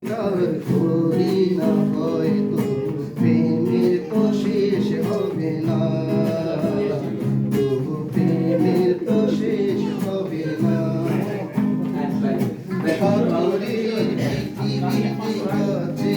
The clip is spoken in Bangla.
করি না হয়তো প্রেমের তো শেষ হবে না, তবু প্রেমের তো শেষ হবে না। শহরের পৃথিবীতে কাছে